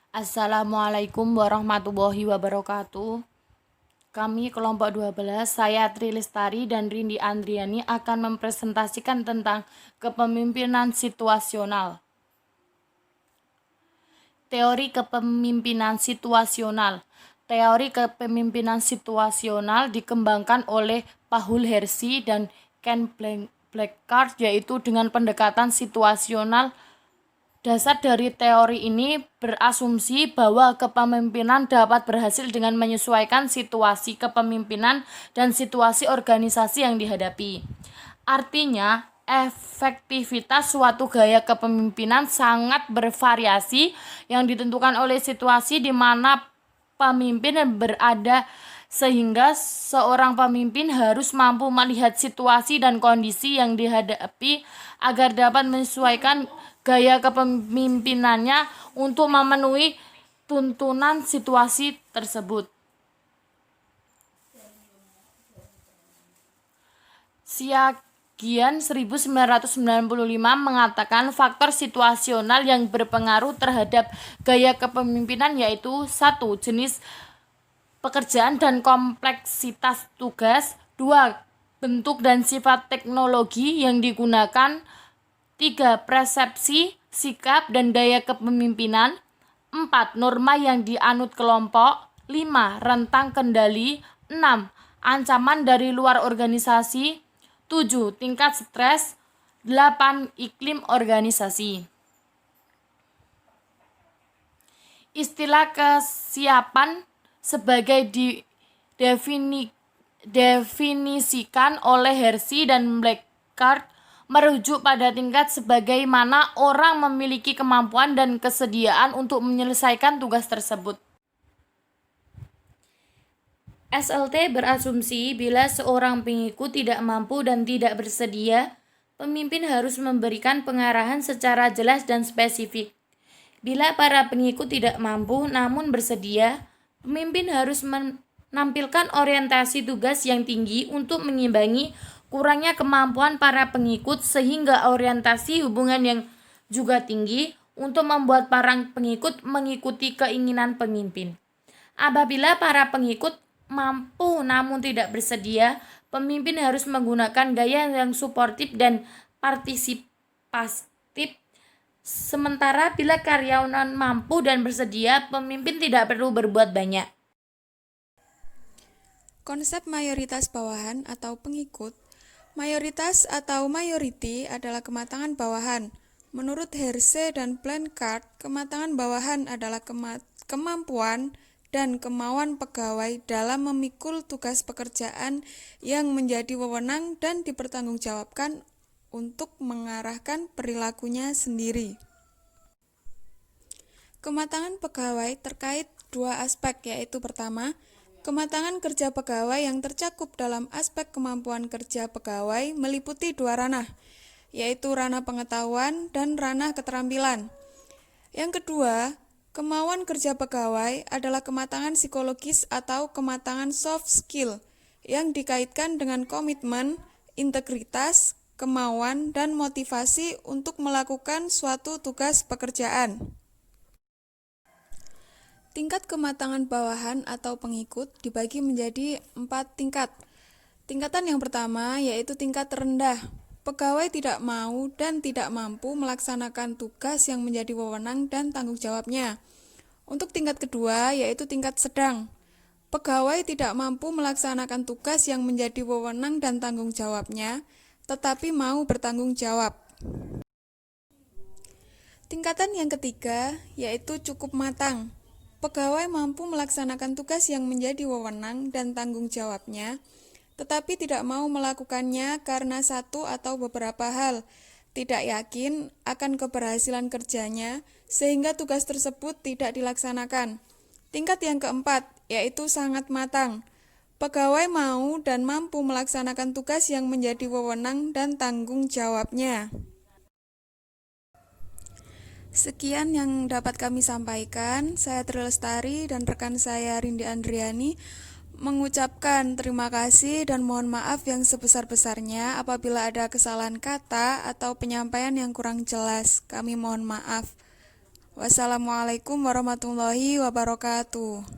Assalamualaikum warahmatullahi wabarakatuh. Kami kelompok 12, saya Tri Lestari dan Rindi Andriani akan mempresentasikan tentang kepemimpinan situasional. Teori kepemimpinan situasional. Teori kepemimpinan situasional dikembangkan oleh Paul Hersey dan Ken Blackard, yaitu dengan pendekatan situasional. Dasar dari teori ini berasumsi bahwa kepemimpinan dapat berhasil dengan menyesuaikan situasi kepemimpinan dan situasi organisasi yang dihadapi. Artinya, efektivitas suatu gaya kepemimpinan sangat bervariasi yang ditentukan oleh situasi di mana pemimpin berada, sehingga seorang pemimpin harus mampu melihat situasi dan kondisi yang dihadapi agar dapat menyesuaikan gaya kepemimpinannya untuk memenuhi tuntunan situasi tersebut. Siagian 1995 mengatakan faktor situasional yang berpengaruh terhadap gaya kepemimpinan yaitu 1. Jenis pekerjaan dan kompleksitas tugas, 2. Bentuk dan sifat teknologi yang digunakan, 3. Persepsi, sikap, dan daya kepemimpinan, 4. Norma yang dianut kelompok, 5. Rentang kendali, 6. Ancaman dari luar organisasi, 7. Tingkat stres, 8. Iklim organisasi. Istilah kesiapan sebagai definisikan oleh Hersey dan Blackard merujuk pada tingkat sebagaimana orang memiliki kemampuan dan kesediaan untuk menyelesaikan tugas tersebut. SLT berasumsi bila seorang pengikut tidak mampu dan tidak bersedia, pemimpin harus memberikan pengarahan secara jelas dan spesifik. Bila para pengikut tidak mampu namun bersedia, pemimpin harus menampilkan orientasi tugas yang tinggi untuk mengimbangi kurangnya kemampuan para pengikut sehingga orientasi hubungan yang juga tinggi untuk membuat para pengikut mengikuti keinginan pemimpin. Apabila para pengikut mampu namun tidak bersedia, pemimpin harus menggunakan gaya yang suportif dan partisipatif. Sementara bila karyawan mampu dan bersedia, pemimpin tidak perlu berbuat banyak. Konsep mayoritas bawahan atau pengikut. Mayoritas atau majority adalah kematangan bawahan. Menurut Hersey dan Blackard, kematangan bawahan adalah kemampuan dan kemauan pegawai dalam memikul tugas pekerjaan yang menjadi wewenang dan dipertanggungjawabkan untuk mengarahkan perilakunya sendiri. Kematangan pegawai terkait dua aspek, yaitu pertama, kematangan kerja pegawai yang tercakup dalam aspek kemampuan kerja pegawai meliputi dua ranah, yaitu ranah pengetahuan dan ranah keterampilan. Yang kedua, kemauan kerja pegawai adalah kematangan psikologis atau kematangan soft skill yang dikaitkan dengan komitmen, integritas, kemauan, dan motivasi untuk melakukan suatu tugas pekerjaan. Tingkat kematangan bawahan atau pengikut dibagi menjadi 4 tingkat. Tingkatan yang pertama yaitu tingkat rendah. Pegawai tidak mau dan tidak mampu melaksanakan tugas yang menjadi wewenang dan tanggung jawabnya. Untuk tingkat kedua yaitu tingkat sedang. Pegawai tidak mampu melaksanakan tugas yang menjadi wewenang dan tanggung jawabnya, tetapi mau bertanggung jawab. Tingkatan yang ketiga yaitu cukup matang. Pegawai mampu melaksanakan tugas yang menjadi wewenang dan tanggung jawabnya, tetapi tidak mau melakukannya karena satu atau beberapa hal, tidak yakin akan keberhasilan kerjanya, sehingga tugas tersebut tidak dilaksanakan. Tingkat yang keempat, yaitu sangat matang. Pegawai mau dan mampu melaksanakan tugas yang menjadi wewenang dan tanggung jawabnya. Sekian yang dapat kami sampaikan. Saya Tri Lestari dan rekan saya Rindi Andriani mengucapkan terima kasih dan mohon maaf yang sebesar-besarnya apabila ada kesalahan kata atau penyampaian yang kurang jelas. Kami mohon maaf. Wassalamualaikum warahmatullahi wabarakatuh.